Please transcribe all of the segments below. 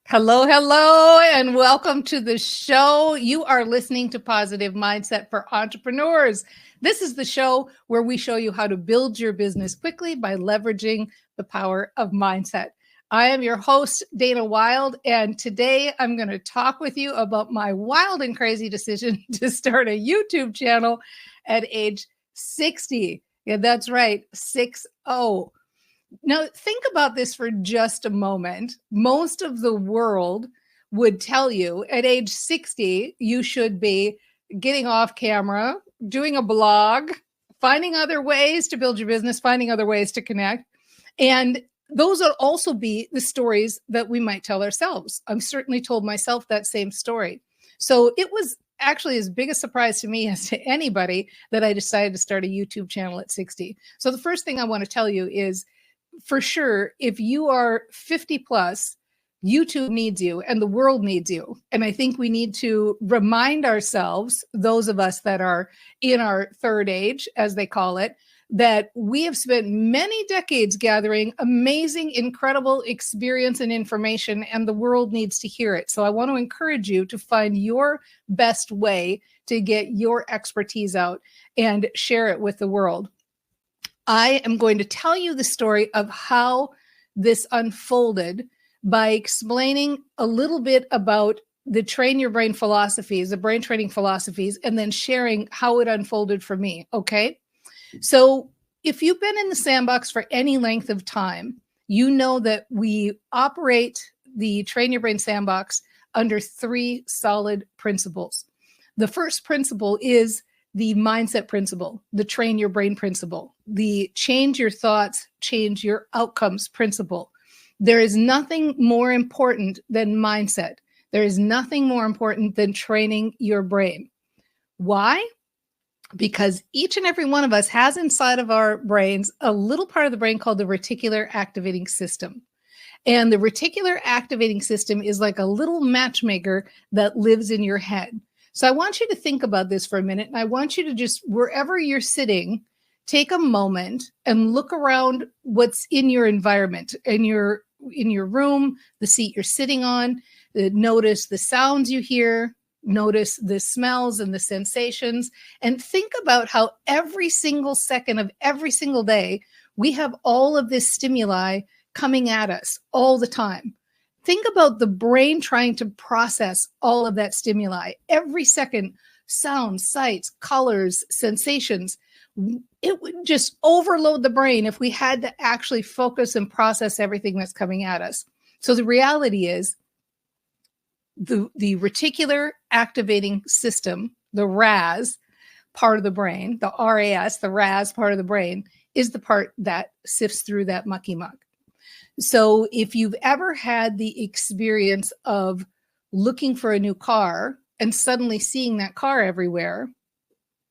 Hello, hello, and welcome to the show. You are listening to Positive Mindset for Entrepreneurs. This is the show where we show you how to build your business quickly by leveraging the power of mindset. I am your host, Dana Wilde, and today I'm going to talk with you about my wild and crazy decision to start a YouTube channel at age 60. Yeah, that's right, 60. Now, think about this for just a moment. Most of the world would tell you at age 60, you should be getting off camera, doing a blog, finding other ways to build your business, finding other ways to connect. And those would also be the stories that we might tell ourselves. I've certainly told myself that same story. So it was actually as big a surprise to me as to anybody that I decided to start a YouTube channel at 60. So the first thing I want to tell you is, for sure, if you are 50 plus, YouTube needs you and the world needs you. And I think we need to remind ourselves, those of us that are in our third age, as they call it, that we have spent many decades gathering amazing, incredible experience and information, and the world needs to hear it. So I want to encourage you to find your best way to get your expertise out and share it with the world. I am going to tell you the story of how this unfolded by explaining a little bit about the train your brain philosophies, the brain training philosophies, and then sharing how it unfolded for me. Okay. So if you've been in the sandbox for any length of time, you know that we operate the train your brain sandbox under three solid principles. The first principle is the mindset principle, the train your brain principle, the change your thoughts, change your outcomes principle. There is nothing more important than mindset. There is nothing more important than training your brain. Why? Because each and every one of us has inside of our brains a little part of the brain called the reticular activating system. And the reticular activating system is like a little matchmaker that lives in your head. So I want you to think about this for a minute, and I want you to just, wherever you're sitting, take a moment and look around what's in your environment, in your room, the seat you're sitting on. Notice the sounds you hear, notice the smells and the sensations, and think about how every single second of every single day, we have all of this stimuli coming at us all the time. Think about the brain trying to process all of that stimuli. Every second, sounds, sights, colors, sensations. It would just overload the brain if we had to actually focus and process everything that's coming at us. So the reality is the reticular activating system, the RAS part of the brain, the RAS, the RAS part of the brain, is the part that sifts through that mucky muck. So if you've ever had the experience of looking for a new car and suddenly seeing that car everywhere,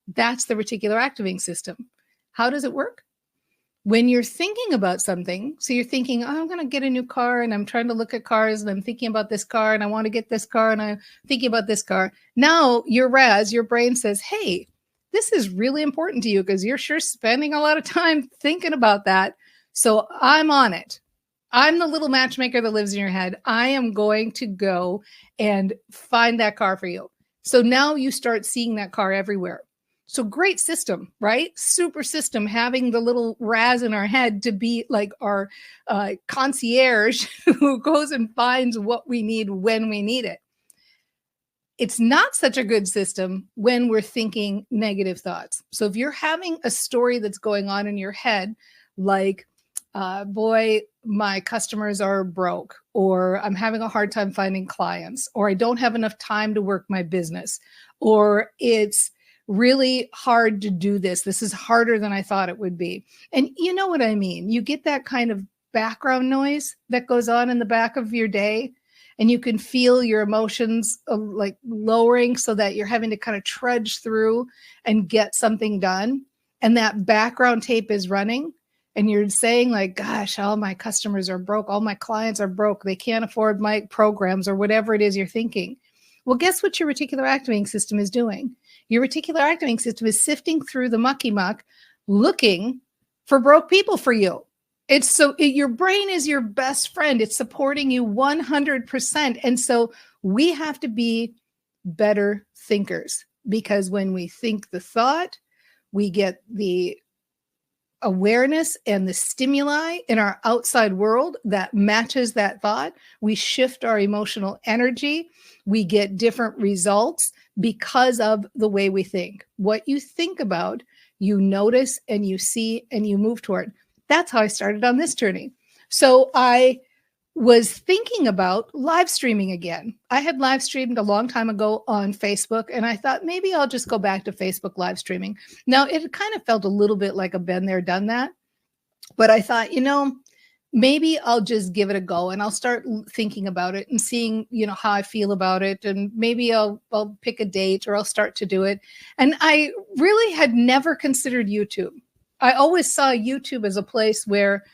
that's the reticular activating system. How does it work? When you're thinking about something, so you're thinking, oh, I'm going to get a new car, and I'm trying to look at cars, and I'm thinking about this car, and I want to get this car, and I'm thinking about this car. Now your RAS, your brain says, hey, this is really important to you because you're sure spending a lot of time thinking about that. So I'm on it. I'm the little matchmaker that lives in your head. I am going to go and find that car for you. So now you start seeing that car everywhere. So great system, right? Super system, having the little RAS in our head to be like our concierge who goes and finds what we need when we need it. It's not such a good system when we're thinking negative thoughts. So if you're having a story that's going on in your head, like, boy, my customers are broke, or I'm having a hard time finding clients, or I don't have enough time to work my business, or it's really hard to do this. This is harder than I thought it would be. And you know what I mean? You get that kind of background noise that goes on in the back of your day, and you can feel your emotions like lowering so that you're having to kind of trudge through and get something done. And that background tape is running. And you're saying like, gosh, all my customers are broke. All my clients are broke. They can't afford my programs, or whatever it is you're thinking. Well, guess what your reticular activating system is doing? Your reticular activating system is sifting through the mucky muck, looking for broke people for you. Your brain is your best friend. It's supporting you 100%. And so we have to be better thinkers, because when we think the thought, we get the awareness and the stimuli in our outside world that matches that thought. We shift our emotional energy. We get different results because of the way we think. What you think about, you notice and you see and you move toward. That's how I started on this journey. So I was thinking about live streaming again. I had live streamed a long time ago on Facebook, and I thought maybe I'll just go back to Facebook live streaming. Now, it kind of felt a little bit like a been there, done that. But I thought, maybe I'll just give it a go, and I'll start thinking about it and seeing, how I feel about it. And maybe I'll pick a date, or I'll start to do it. And I really had never considered YouTube. I always saw YouTube as a place where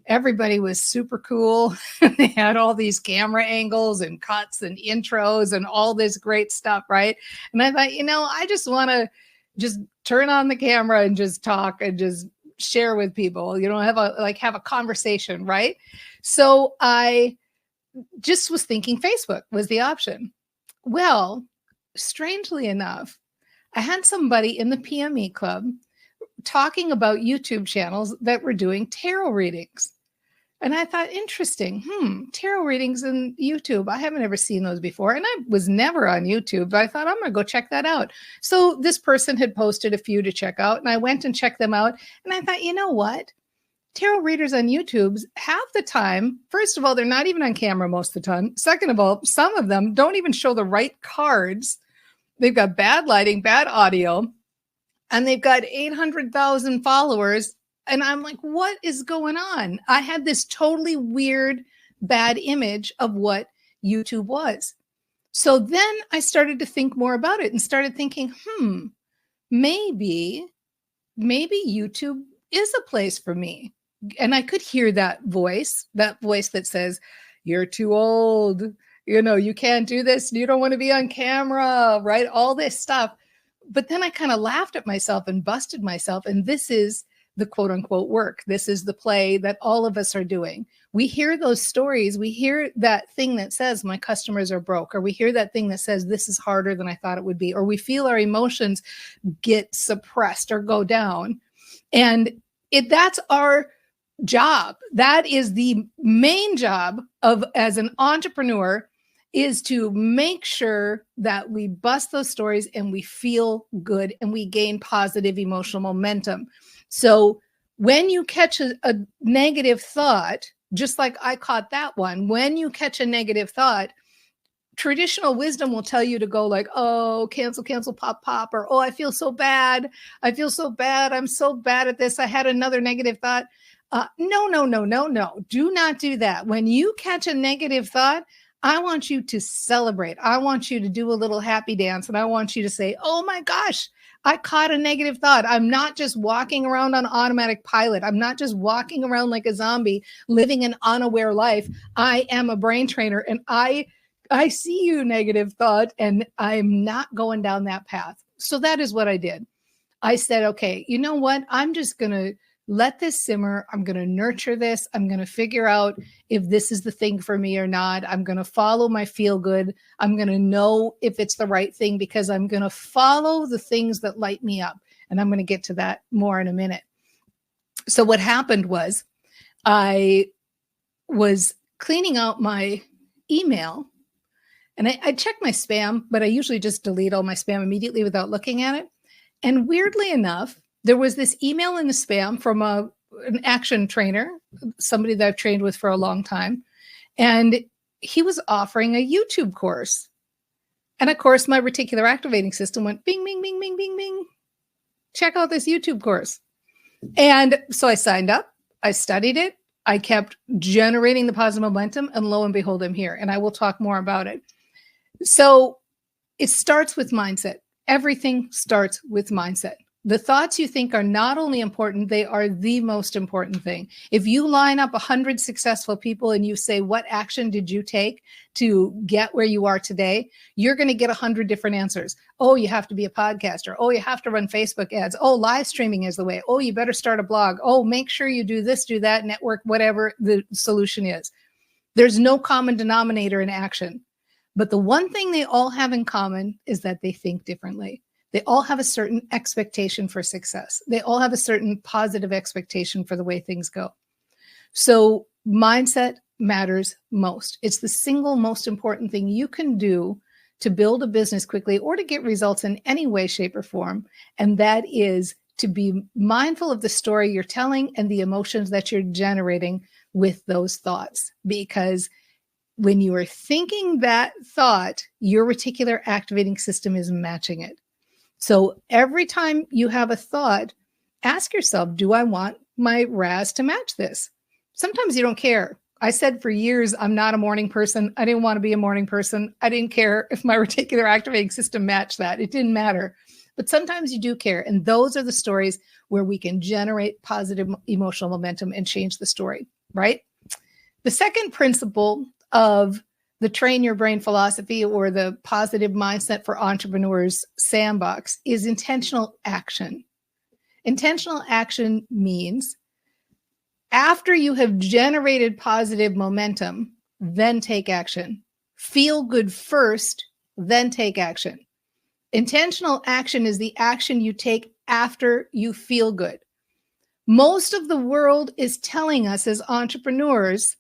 everybody was super cool. They had all these camera angles and cuts and intros and all this great stuff, right? And I thought, I just want to just turn on the camera and just talk and just share with people, have a conversation, right? So I just was thinking Facebook was the option. Well, strangely enough, I had somebody in the PME club talking about YouTube channels that were doing tarot readings. And I thought, interesting, tarot readings in YouTube. I haven't ever seen those before. And I was never on YouTube, but I thought, I'm going to go check that out. So this person had posted a few to check out, and I went and checked them out. And I thought, you know what? Tarot readers on YouTube, half the time, first of all, they're not even on camera most of the time. Second of all, some of them don't even show the right cards. They've got bad lighting, bad audio, and they've got 800,000 followers. And I'm like, what is going on? I had this totally weird, bad image of what YouTube was. So then I started to think more about it and started thinking, maybe YouTube is a place for me. And I could hear that voice that says, you're too old. You can't do this. You don't want to be on camera, right? All this stuff. But then I kind of laughed at myself and busted myself. And this is the quote unquote work. This is the play that all of us are doing. We hear those stories. We hear that thing that says my customers are broke, or we hear that thing that says this is harder than I thought it would be, or we feel our emotions get suppressed or go down. And that's our job. That is the main job as an entrepreneur, is to make sure that we bust those stories and we feel good and we gain positive emotional momentum. So when you catch a negative thought, just like I caught that one, when you catch a negative thought, traditional wisdom will tell you to go like, oh, cancel, pop, or, oh, I feel so bad. I'm so bad at this. I had another negative thought. No. Do not do that. When you catch a negative thought, I want you to celebrate. I want you to do a little happy dance. And I want you to say, oh my gosh, I caught a negative thought. I'm not just walking around on automatic pilot. I'm not just walking around like a zombie, living an unaware life. I am a brain trainer, and I see you, negative thought, and I'm not going down that path. So that is what I did. I said, okay, you know what? I'm just going to let this simmer. I'm going to nurture this. I'm going to figure out if this is the thing for me or not. I'm going to follow my feel good. I'm going to know if it's the right thing, because I'm going to follow the things that light me up. And I'm going to get to that more in a minute. So what happened was I was cleaning out my email, and I checked my spam, but I usually just delete all my spam immediately without looking at it. And weirdly enough, there was this email in the spam from an action trainer, somebody that I've trained with for a long time. And he was offering a YouTube course. And of course, my reticular activating system went bing, bing, bing, bing, bing, bing. Check out this YouTube course. And so I signed up. I studied it. I kept generating the positive momentum. And lo and behold, I'm here. And I will talk more about it. So it starts with mindset. Everything starts with mindset. The thoughts you think are not only important, they are the most important thing. If you line up 100 successful people and you say, what action did you take to get where you are today? You're going to get 100 different answers. Oh, you have to be a podcaster. Oh, you have to run Facebook ads. Oh, live streaming is the way. Oh, you better start a blog. Oh, make sure you do this, do that, network, whatever the solution is. There's no common denominator in action. But the one thing they all have in common is that they think differently. They all have a certain expectation for success. They all have a certain positive expectation for the way things go. So mindset matters most. It's the single most important thing you can do to build a business quickly or to get results in any way, shape, or form. And that is to be mindful of the story you're telling and the emotions that you're generating with those thoughts. Because when you are thinking that thought, your reticular activating system is matching it. So every time you have a thought, ask yourself, do I want my RAS to match this? Sometimes you don't care. I said for years, I'm not a morning person. I didn't want to be a morning person. I didn't care if my reticular activating system matched that. It didn't matter. But sometimes you do care. And those are the stories where we can generate positive emotional momentum and change the story, right? The second principle of the train your brain philosophy, or the positive mindset for entrepreneurs sandbox, is intentional action. Intentional action means after you have generated positive momentum, then take action. Feel good first, then take action. Intentional action is the action you take after you feel good. Most of the world is telling us as entrepreneurs,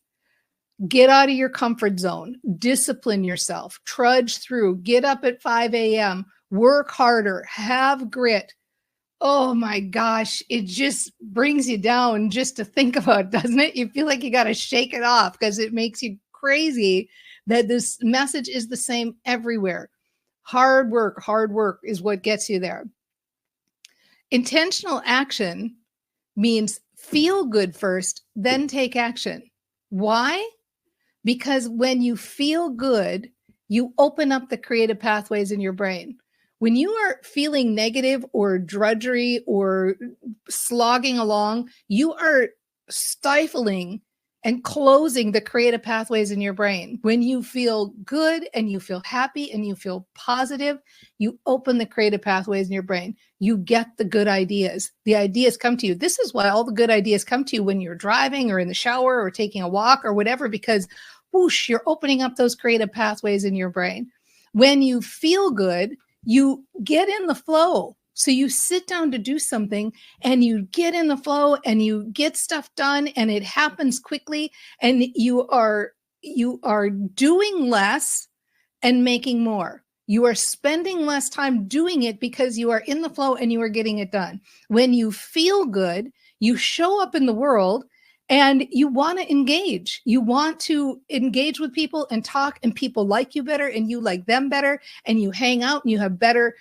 get out of your comfort zone, discipline yourself, trudge through, get up at 5 a.m., work harder, have grit. Oh my gosh, it just brings you down just to think about, doesn't it? You feel like you got to shake it off because it makes you crazy that this message is the same everywhere. Hard work is what gets you there. Intentional action means feel good first, then take action. Why? Because when you feel good, you open up the creative pathways in your brain. When you are feeling negative or drudgery or slogging along, you are stifling and closing the creative pathways in your brain. When you feel good and you feel happy and you feel positive, you open the creative pathways in your brain. You get the good ideas. The ideas come to you. This is why all the good ideas come to you when you're driving or in the shower or taking a walk or whatever, because whoosh, you're opening up those creative pathways in your brain. When you feel good, you get in the flow. So you sit down to do something and you get in the flow and you get stuff done and it happens quickly, and you are doing less and making more. You are spending less time doing it because you are in the flow and you are getting it done. When you feel good, you show up in the world and you want to engage. You want to engage with people and talk, and people like you better and you like them better, and you hang out and you have better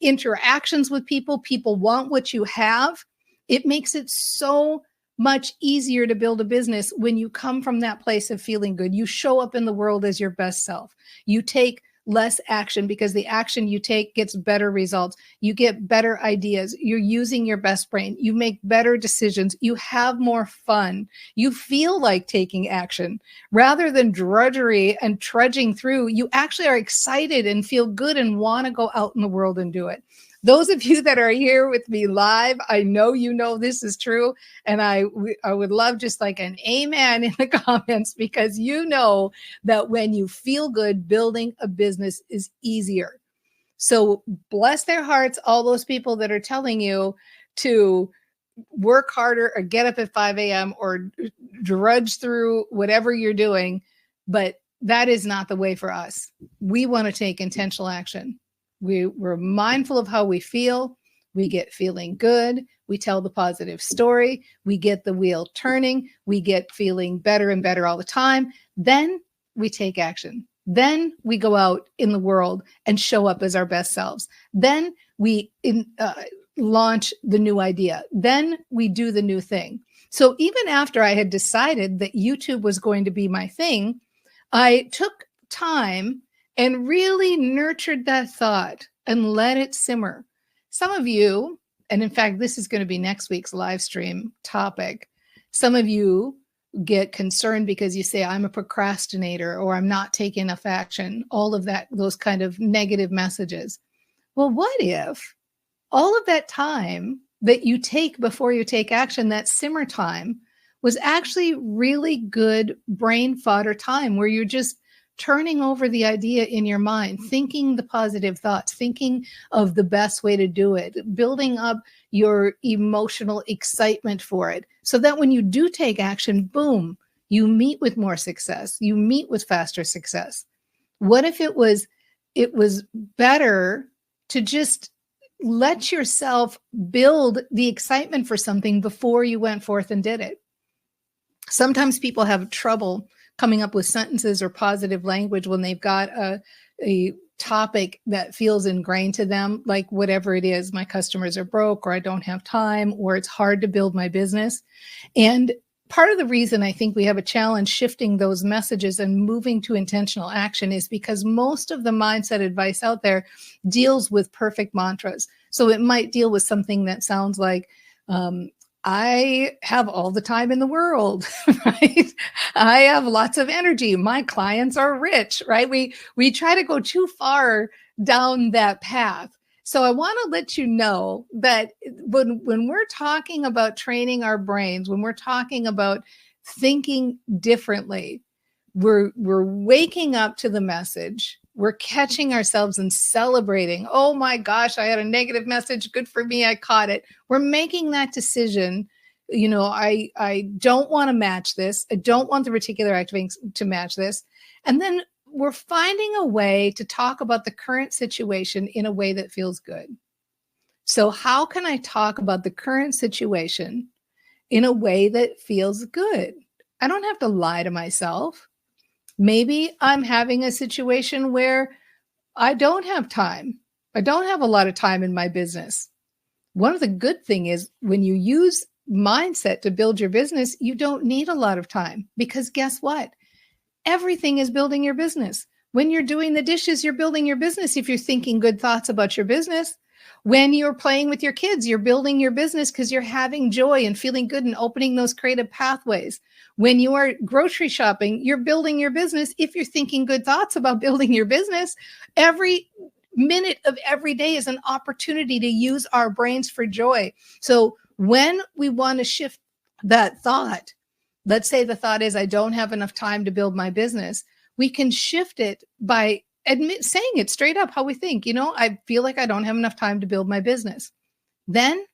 interactions with people. People want what you have. It makes it so much easier to build a business when you come from that place of feeling good. You show up in the world as your best self. You take less action because the action you take gets better results. You get better ideas. You're using your best brain. You make better decisions. You have more fun. You feel like taking action rather than drudgery and trudging through. You actually are excited and feel good and want to go out in the world and do it. Those of you that are here with me live, I know you know this is true. And I would love just like an amen in the comments, because you know that when you feel good, building a business is easier. So bless their hearts, all those people that are telling you to work harder or get up at 5 a.m. or drudge through whatever you're doing. But that is not the way for us. We want to take intentional action. We're mindful of how we feel. We get feeling good. We tell the positive story. We get the wheel turning. We get feeling better and better all the time. Then we take action. Then we go out in the world and show up as our best selves. Then we launch the new idea. Then we do the new thing. So even after I had decided that YouTube was going to be my thing, I took time and really nurtured that thought and let it simmer. Some of you and in fact, this is going to be next week's live stream topic. Some of you get concerned because you say, I'm a procrastinator, or I'm not taking enough action, all of that, those kind of negative messages. Well, what if all of that time that you take before you take action, that simmer time, was actually really good brain fodder time where you're just turning over the idea in your mind, thinking the positive thoughts, thinking of the best way to do it, building up your emotional excitement for it, so that when you do take action, boom, you meet with more success, you meet with faster success. What if it was better to just let yourself build the excitement for something before you went forth and did it? Sometimes people have trouble coming up with sentences or positive language when they've got a topic that feels ingrained to them, like whatever it is, my customers are broke, or I don't have time, or it's hard to build my business. And part of the reason I think we have a challenge shifting those messages and moving to intentional action is because most of the mindset advice out there deals with perfect mantras. So it might deal with something that sounds like, I have all the time in the world, right? I have lots of energy. My clients are rich, right? We try to go too far down that path. So I want to let you know that when we're talking about training our brains, when we're talking about thinking differently, we're waking up to the message. We're catching ourselves and celebrating. Oh my gosh, I had a negative message. Good for me. I caught it. We're making that decision. You know, I don't want to match this. I don't want the reticular activating to match this. And then we're finding a way to talk about the current situation in a way that feels good. So how can I talk about the current situation in a way that feels good? I don't have to lie to myself. Maybe I'm having a situation where I don't have time. I don't have a lot of time in my business. One of the good things is when you use mindset to build your business, you don't need a lot of time, because guess what? Everything is building your business. When you're doing the dishes, you're building your business if you're thinking good thoughts about your business. When you're playing with your kids, you're building your business because you're having joy and feeling good and opening those creative pathways. When you are grocery shopping, you're building your business if you're thinking good thoughts about building your business. Every minute of every day is an opportunity to use our brains for joy. So when we want to shift that thought, let's say the thought is, I don't have enough time to build my business. We can shift it by saying it straight up how we think. You know, I feel like I don't have enough time to build my business. Then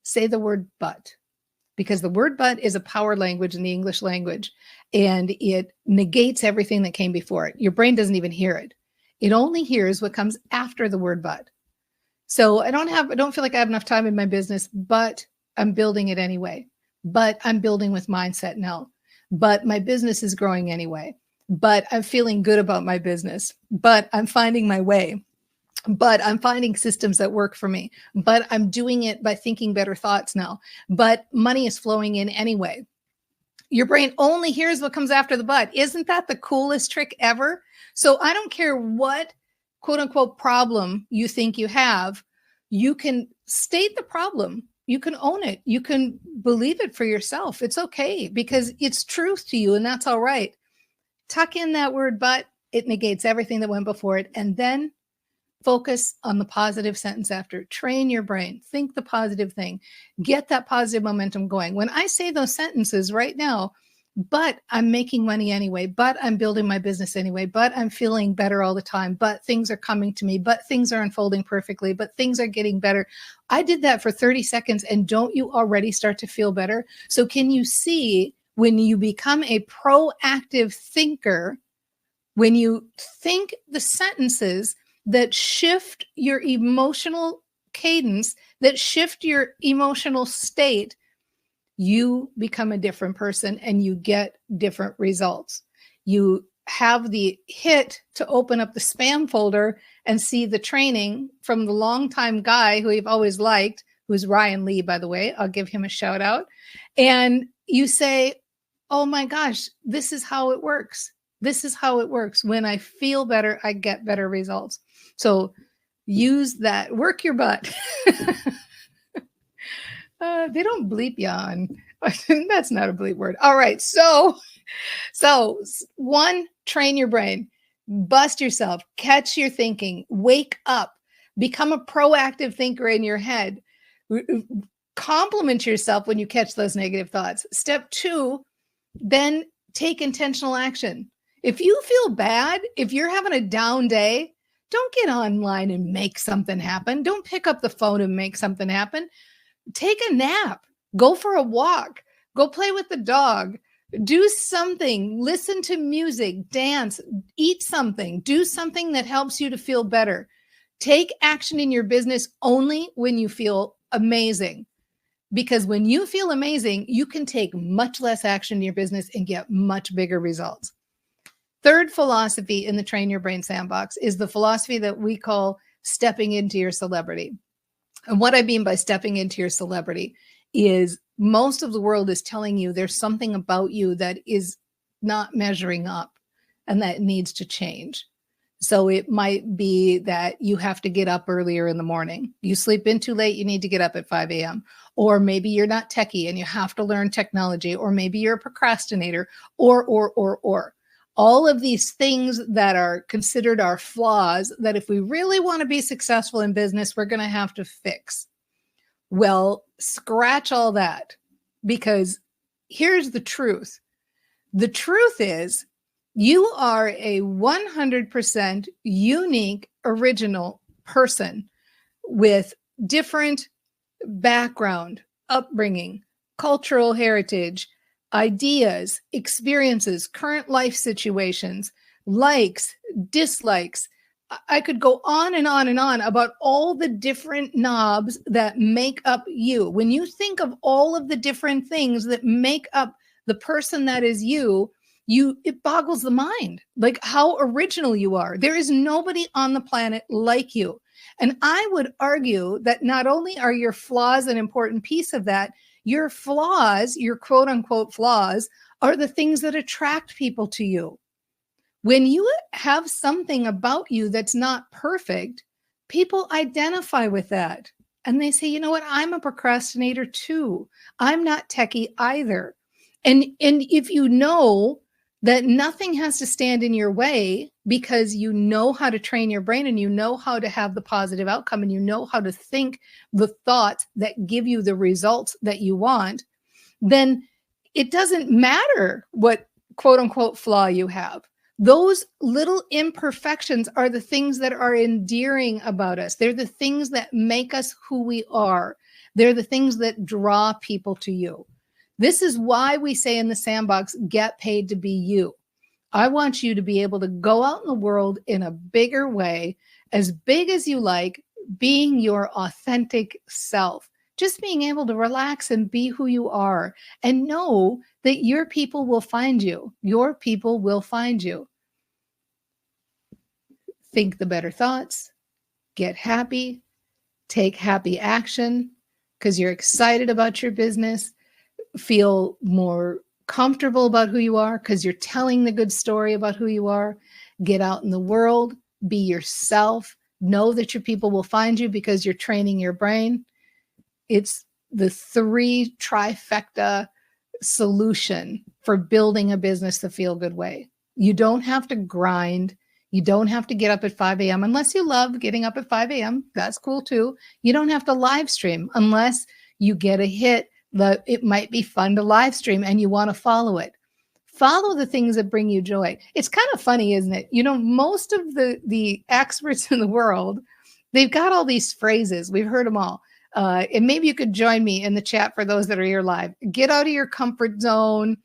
say the word but, because the word but is a power language in the English language, and it negates everything that came before it. Your brain doesn't even hear it. It only hears what comes after the word but. So I don't feel like I have enough time in my business, but I'm building it anyway. But I'm building with mindset now. But my business is growing anyway. But I'm feeling good about my business. But I'm finding my way. But I'm finding systems that work for me. But I'm doing it by thinking better thoughts now. But money is flowing in anyway. Your brain only hears what comes after the but. Isn't that the coolest trick ever? So I don't care what quote unquote problem you think you have. You can state the problem. You can own it. You can believe it for yourself. It's okay because it's truth to you, and that's all right. Tuck in that word but. It negates everything that went before it. And then focus on the positive sentence after. Train your brain. Think the positive thing. Get that positive momentum going. When I say those sentences right now, but I'm making money anyway, but I'm building my business anyway, but I'm feeling better all the time, but things are coming to me, but things are unfolding perfectly, but things are getting better. I did that for 30 seconds, and don't you already start to feel better? So can you see when you become a proactive thinker, when you think the sentences that shift your emotional cadence, that shift your emotional state, you become a different person and you get different results. You have the hit to open up the spam folder and see the training from the longtime guy who you've always liked, who's Ryan Lee, by the way. I'll give him a shout out. And you say, oh my gosh, this is how it works. This is how it works. When I feel better, I get better results. So use that, work your butt. They don't bleep yawn. That's not a bleep word. All right. So one, train your brain, bust yourself, catch your thinking, wake up, become a proactive thinker in your head. Compliment yourself when you catch those negative thoughts. Step two, then take intentional action. If you feel bad, if you're having a down day, don't get online and make something happen. Don't pick up the phone and make something happen. Take a nap, go for a walk, go play with the dog, do something, listen to music, dance, eat something, do something that helps you to feel better. Take action in your business only when you feel amazing. Because when you feel amazing, you can take much less action in your business and get much bigger results. Third philosophy in the Train Your Brain Sandbox is the philosophy that we call stepping into your celebrity. And what I mean by stepping into your celebrity is most of the world is telling you there's something about you that is not measuring up and that needs to change. So it might be that you have to get up earlier in the morning. You sleep in too late, you need to get up at 5 a.m. Or maybe you're not techie and you have to learn technology, or maybe you're a procrastinator, or. All of these things that are considered our flaws that if we really want to be successful in business, we're going to have to fix. Well, scratch all that, because here's the truth. The truth is you are a 100% unique, original person with different background, upbringing, cultural heritage, ideas, experiences, current life situations, likes, dislikes. I could go on and on and on about all the different knobs that make up you. When you think of all of the different things that make up the person that is you, it boggles the mind, like how original you are. There is nobody on the planet like you. And I would argue that not only are your flaws an important piece of that, your flaws, your quote unquote flaws, are the things that attract people to you. When you have something about you that's not perfect, people identify with that. And they say, you know what? I'm a procrastinator too. I'm not techie either. And if you know that nothing has to stand in your way because you know how to train your brain and you know how to have the positive outcome and you know how to think the thoughts that give you the results that you want, then it doesn't matter what quote unquote flaw you have. Those little imperfections are the things that are endearing about us. They're the things that make us who we are. They're the things that draw people to you. This is why we say in the sandbox, get paid to be you. I want you to be able to go out in the world in a bigger way, as big as you like, being your authentic self, just being able to relax and be who you are and know that your people will find you. Your people will find you. Think the better thoughts, get happy, take happy action because you're excited about your business. Feel more comfortable about who you are because you're telling the good story about who you are. Get out in the world, be yourself. Know that your people will find you because you're training your brain. It's the 3 trifecta solution for building a business the feel-good way. You don't have to grind. You don't have to get up at 5 a.m. unless you love getting up at 5 a.m. That's cool too. You don't have to live stream unless you get a hit that it might be fun to live stream and you want to follow it. Follow the things that bring you joy. It's kind of funny, isn't it? You know, most of the experts in the world, they've got all these phrases. We've heard them all. And maybe you could join me in the chat for those that are here live. Get out of your comfort zone,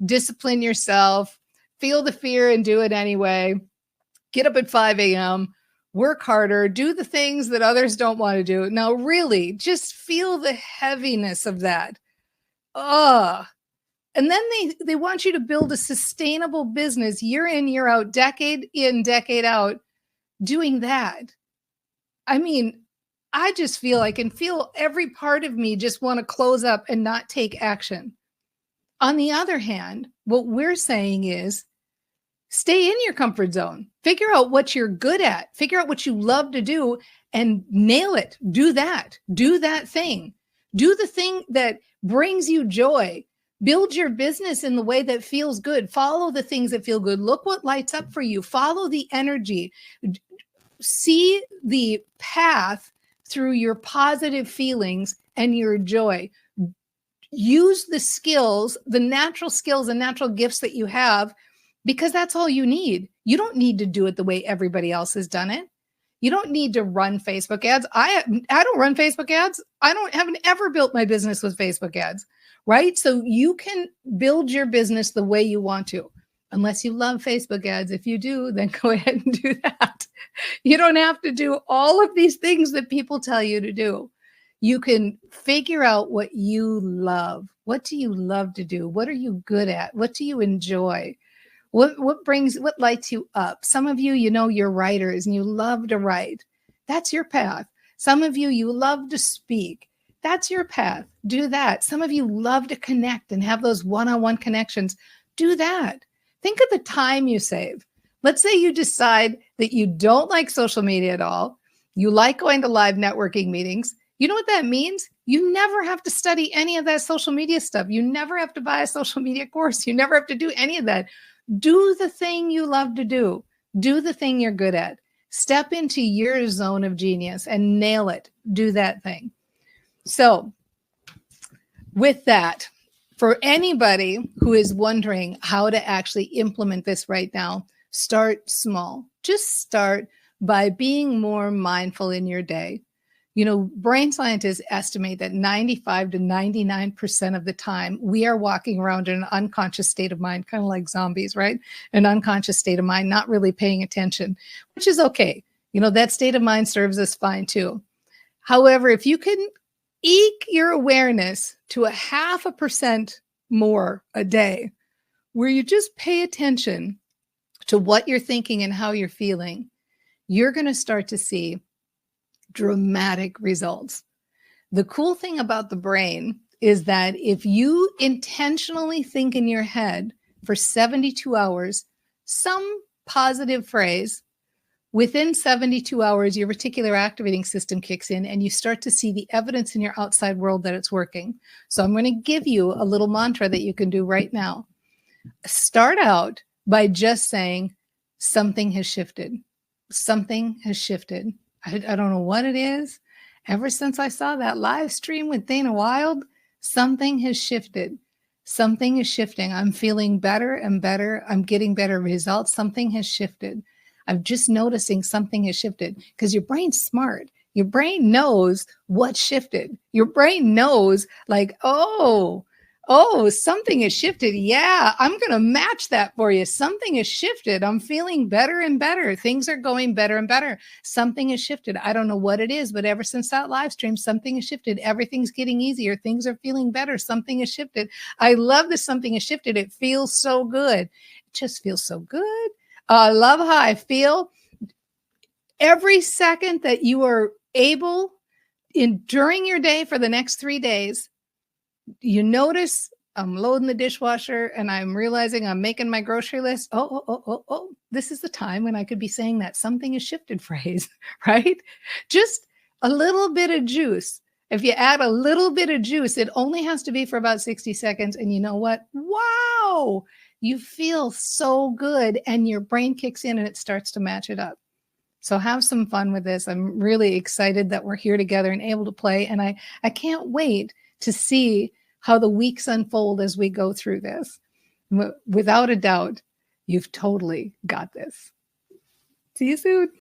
discipline yourself, feel the fear and do it anyway. Get up at 5 a.m., work harder, do the things that others don't want to do. Now, really, just feel the heaviness of that. And then they want you to build a sustainable business year in, year out, decade in, decade out, doing that. I mean, I just feel I can feel every part of me just want to close up and not take action. On the other hand, what we're saying is, stay in your comfort zone. Figure out what you're good at. Figure out what you love to do and nail it. Do that. Do that thing. Do the thing that brings you joy. Build your business in the way that feels good. Follow the things that feel good. Look what lights up for you. Follow the energy. See the path through your positive feelings and your joy. Use the skills, the natural skills and natural gifts that you have, because that's all you need. You don't need to do it the way everybody else has done it. You don't need to run Facebook ads. I don't run Facebook ads. Haven't ever built my business with Facebook ads, right? So you can build your business the way you want to, unless you love Facebook ads. If you do, then go ahead and do that. You don't have to do all of these things that people tell you to do. You can figure out what you love. What do you love to do? What are you good at? What do you enjoy? What lights you up? Some of you, you're writers and you love to write. That's your path. Some of you love to speak. That's your path. Do that. Some of you love to connect and have those one-on-one connections. Do that. Think of the time you save. Let's say you decide that you don't like social media at all. You like going to live networking meetings. You know what that means? You never have to study any of that social media stuff. You never have to buy a social media course. You never have to do any of that. Do the thing you love to do. Do the thing you're good at. Step into your zone of genius and nail it. Do that thing. So with that, for anybody who is wondering how to actually implement this right now, start small. Just start by being more mindful in your day. Brain scientists estimate that 95 to 99% of the time we are walking around in an unconscious state of mind, kind of like zombies, right? An unconscious state of mind, not really paying attention, which is okay. That state of mind serves us fine too. However, if you can eke your awareness to 0.5% more a day, where you just pay attention to what you're thinking and how you're feeling, you're going to start to see dramatic results. The cool thing about the brain is that if you intentionally think in your head for 72 hours, some positive phrase, within 72 hours, your reticular activating system kicks in and you start to see the evidence in your outside world that it's working. So I'm going to give you a little mantra that you can do right now. Start out by just saying, something has shifted. Something has shifted. I don't know what it is. Ever since I saw that live stream with Dana Wilde, something has shifted. Something is shifting. I'm feeling better and better. I'm getting better results. Something has shifted. I'm just noticing something has shifted, because your brain's smart. Your brain knows what shifted. Your brain knows, like, oh, something has shifted. Yeah, I'm going to match that for you. Something has shifted. I'm feeling better and better. Things are going better and better. Something has shifted. I don't know what it is, but ever since that live stream, something has shifted. Everything's getting easier. Things are feeling better. Something has shifted. I love that something has shifted. It feels so good. It just feels so good. I love how I feel. Every second that you are able during your day for the next 3 days, you notice I'm loading the dishwasher and I'm realizing I'm making my grocery list. Oh, this is the time when I could be saying that something has shifted phrase, right? Just a little bit of juice. If you add a little bit of juice, it only has to be for about 60 seconds. And you know what? Wow, you feel so good and your brain kicks in and it starts to match it up. So have some fun with this. I'm really excited that we're here together and able to play. And I can't wait to see how the weeks unfold as we go through this. Without a doubt, you've totally got this. See you soon.